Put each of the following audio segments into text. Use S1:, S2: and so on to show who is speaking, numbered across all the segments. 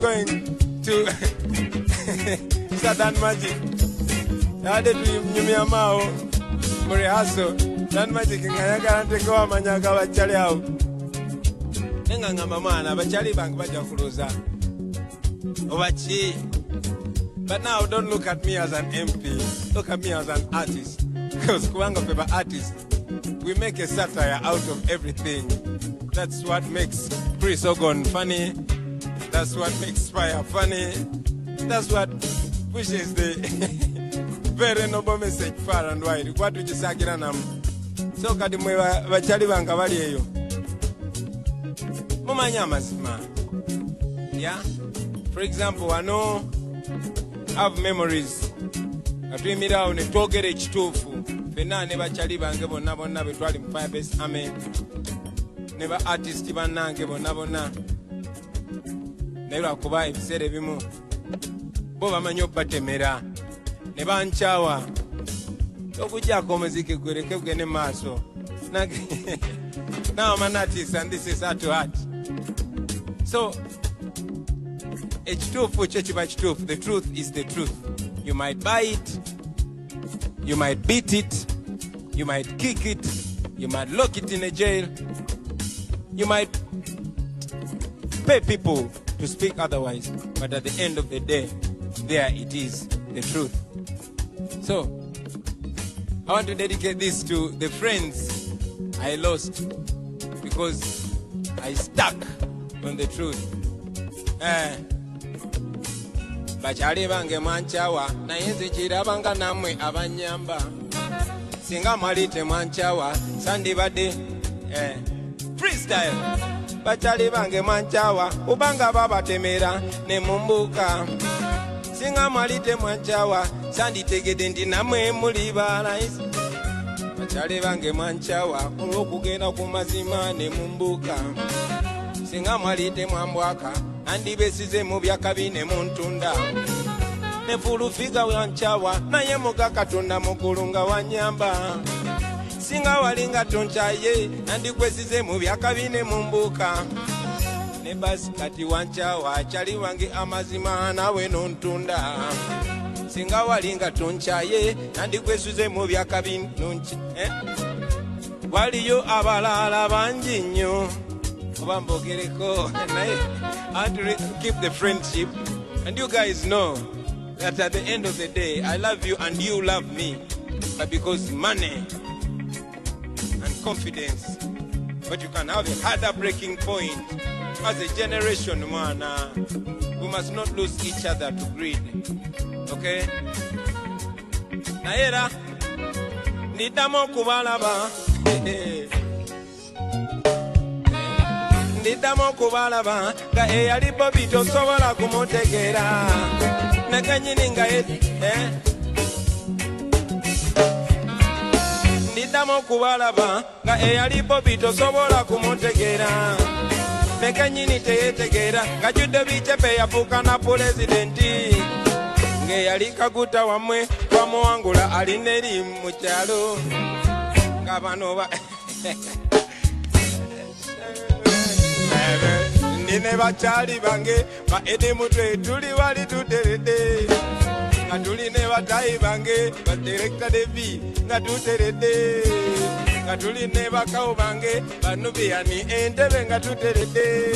S1: Going to Southern Magic. I did Nyamiamao, Muriaso, Dan Magic, and I can't take over Manaka Chaliao. Nanga Mamana, but Chali Bank Bajakuruza. Ovachi. But now don't look at me as an MP, look at me as an artist. Because Kuanga Paper artist, we make a satire out of everything. That's what makes Chris Ogon funny. That's what makes fire funny. That's what pushes the very noble message far and wide. What would you say? So kadimwe bachali banga bali eyo. Mumanya mazima. Yeah. For example, I know have memories. Atwimira one togere kitufu. Fena ne bachali bange bonna bonna betwali mu Fire Base Army. Ne ba artist bannange bonna bonna. Neba kuba ebisere bimu bo bamanyo batemera ne banchawa okujja omuziki gwereke gene maaso now I'm an artist and this is heart to heart. So ekituufu kyo kiba kituufu. The truth is the truth. You might buy it, you might beat it, you might kick it, you might lock it in a jail, you might pay people to speak otherwise, but at the end of the day, there it is, the truth. So, I want to dedicate this to the friends I lost because I stuck on the truth. Bachali bange manchawa, na yenzi chirabanga namwe abanyamba. Singa malite manchawa, sandi bade, freestyle. Bachali bange manchawa, ubanga baba temera, ne mumbuka. Singa malite manchawa, sandi tegede ndi namwe mulibala. Bachali bange manchawa, olokugenda kumazima ne mumbuka. Singa malite mwambwaka, andi besize mu byakabi ne muntunda. Ne fulufiga wanchawa, naye mugakatonda mukulunga wanyamba. Singa walinga tonchaye, andi kwesize mu byakabi ne mumbuka. Ne basi kati wanchawa, chali wange amazima nawe nontunda. Singa walinga tonchaye, andi kwesize mu byakabi nonchi. Waliyo abalala bangi nnyo. I have to keep the friendship, and you guys know that at the end of the day, I love you and you love me, but because money and confidence, but you can have a harder breaking point. As a generation, man, we must not lose each other to greed. Okay? Naera, nidamo kubalaba. Ndidamo kubalaba nga eyali Bobby tosobola kumutegera nakanyini nga Ndidamo kubalaba nga eyali Bobby tosobola kumutegera nakanyini teyetegera nga judde bicepe yafuuka na pulezidenti ng'eyali Kaguta wamwe bamuwangula alineri mu kyalo nga bano Nine bachali bange ba ede mutwe tuli wali tuterede nga tuli ne batai bange ba director Devi nga tuterede nga tuli ne bakao bange banubiani entebe nga tuterede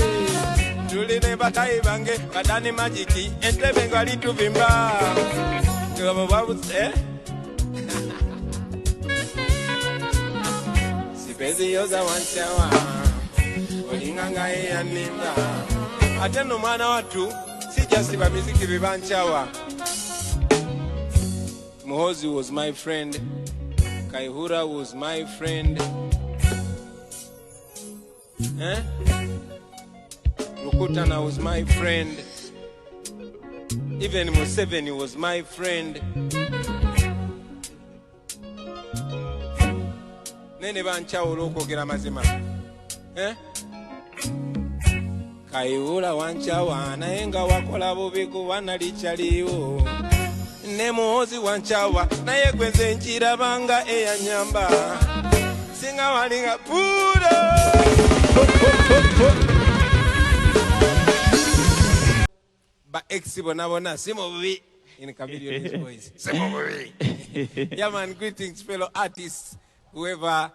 S1: tuli ne batai bange badani magiki entebe nga lituvimba ngabo babu sipezi yoza wanchawa Olinganga yanimba ateno mwana watu sijasiba muziki bibanchawa. Muhozi was my friend, Kaihura was my friend, Rukutana was my friend, even Museveni was my friend. Nene banchawo lokogera mazima Kaihura wanchawa naye nga wakola bubi kuba nalikyaliwo ne Muhozi wanchawa naye gwenze nkirabanga eyanyamba singa walinga puro ba ex bonabona simubi in Chameleon's voice. Simubi. Yeah man, greetings fellow artists, whoever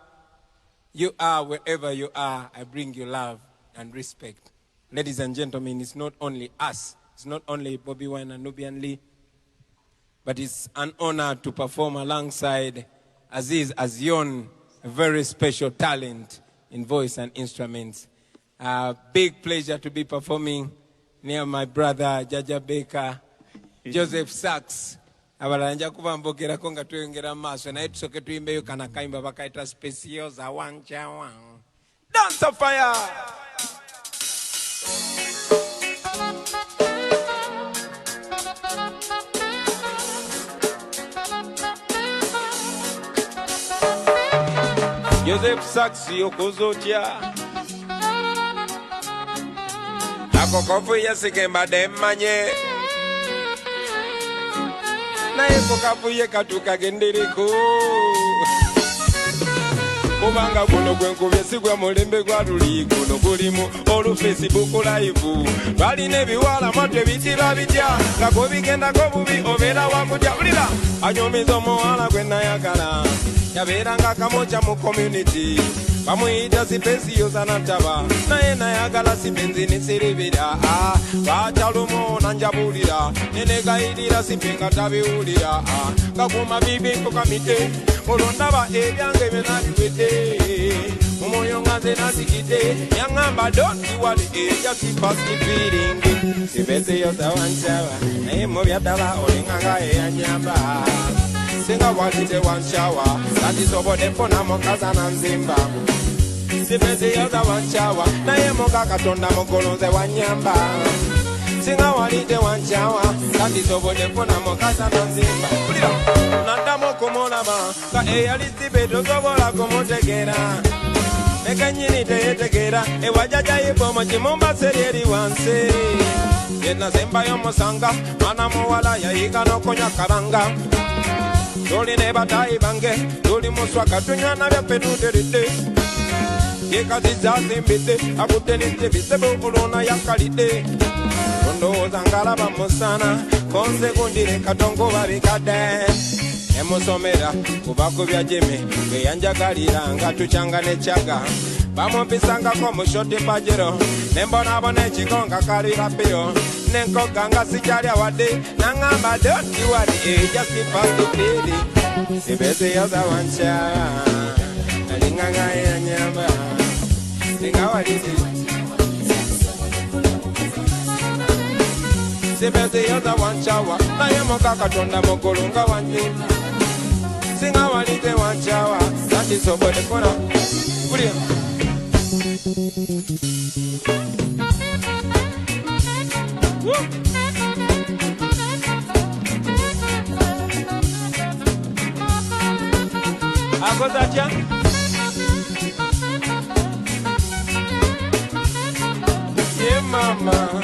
S1: you are, wherever you are, I bring you love and respect. Ladies and gentlemen, it's not only us, it's not only Bobby Wine and Nubian Lee, but it's an honor to perform alongside Aziz Azion, a very special talent in voice and instruments. Big pleasure to be performing near my brother Jaja Baker, Joseph Sachs. Abalanja kubambokera konga tuyongera maso na etusoke tuimbe kana kaimba bakaita special za wancha wan. Dance of fire. Joseph Sachs yokozotia akokofu yasikemba demanye na ekokafu yekatuka gendereko kubanga kuno gwenkubye sigwa mulembe gwa luliko nokulimu olu Facebook live balina ebiwala mate bitira bitya nga gobigendako bubi obeera wakutya ulira anyomiza omuwala gwe nayagala yabeeranga kamocha mu community bamuyita sipensi yozanataba naye nayagala sipenzi nisiribira bacalumo nanjabulira nenegayirira sipenga tabiwulira ngakuma bibi nkokamite olondaba ebyange byenabiwedde mumwoyo nga nze nazikidde yaŋŋamba don't worry just pass the feeling sipenzi yozawancawa naye mubyaddala olinganga eyanyamba singa watite wanshawa katisobode fona mukaza na nzimba sipenzi yoza wanshawa naye muka katonda mugolonze wanyamba singa walite wanshawa katisobode fona mukaza na nzimba naddamu kumulaba nga eyalizibe tosobola kumutegera ekanyini teyetegera ewajajayibomo kimumbaseri eri wansi yenasembayo musanga mwana muwala yayiga n'okonya karanga Doli ne batayi bange, doli muswaka tunyana byaffe tuteredde yekazi zazimbidde akutenidde bisebo olona yakalidde ondowooza ngalaba musana konze kundire katongo babikadde emusomera kubakubya jeme bwe yanjagalira nga tukyanga nekyaga bamumpisangako mu shoti pajero nembonabona ekigonga kalira piyo nenkoga nga sikyalya wadde naŋŋamba don't worry just pass the feeling sibeze yoza wancha alinganga yanyamba singa waliti sibeze yoza wanchawa naye muka katonda mugulu nga wanyimba singa walite wanchawa sandisobode kona kulya Akozacha yeah mama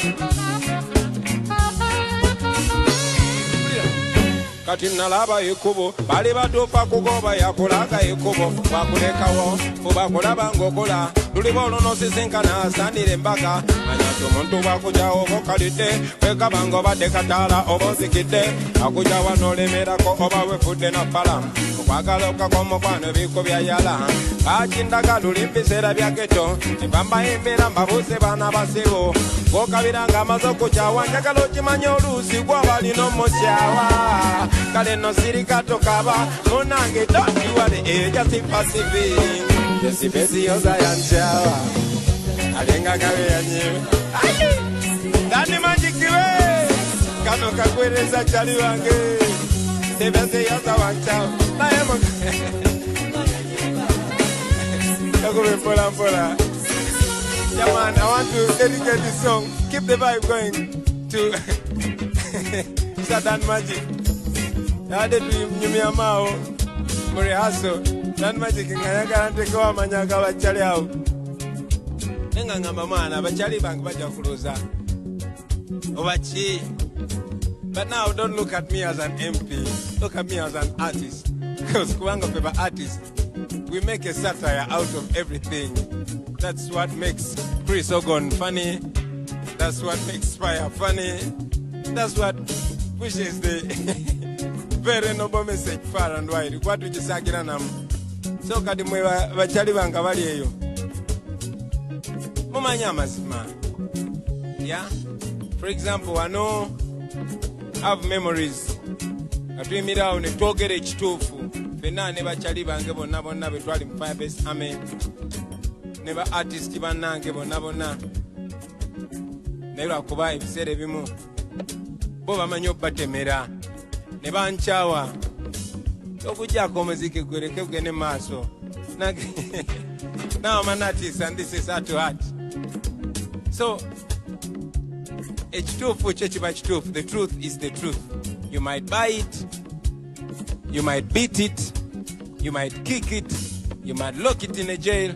S1: kati nalaba ekubo bali batuufa kugoba yakulaga ekubo bakulekawo fubakulaba ngokola luliba olunosisinkana asanire embaga manyati omuntu bwakujawo bokalidde wekabanga obadde kataala oba ozikidde akujawa n'olemerako oba wefudde na fala okwagala okakomukwano ebiko byayala bakindaga luli mbiseera bya geto nebambayimbira mbabuuze baana basibo gwokabiranga amaze okujawa njagala okimanya oluusi gwabalina omukyawa kale no sirikato kaba munange tondiwale eja sipasivi esipesi yoza yanchawa alenga kabe yanyewe dani manjikiwe kano kakwereza chali wange sepesi yoza wanchawa naye kakube mpola mpola. Yeah man, I want to dedicate this song. Keep the vibe going to Sadan Magic. I did Nyumia Mao, Murihaso, Dan Magic, and I can't take over Manyaga Chaliao. Nanga Mamana, but Chali Bank Bajakuruza. Ovachi. But now don't look at me as an MP, look at me as an artist. Because Kuanga Paper artist, we make a satire out of everything. That's what makes Chris Ogon funny. That's what makes Fire funny. that's what pushes the very noble message far and wide. What would you say? So kati mwe bachali banga bali eyo mumanya amazima. Yeah, for example, I know have memories atuyimirawo ne twogera ekituufu fenna ne bachali bange bonna bonna bwe twali mu Firebase Army ne ba artist bannange bonna bonna naye lwakuba ebiseera ebimu bo bamanyi obbatemera ne bankyawa okujjako omuziki gwereke gugende maaso. Now I'm an artist and this is heart to heart. So ekituufu kye kiba kituufu. The truth is the truth. You might buy it, you might beat it, you might kick it, you might lock it in a jail,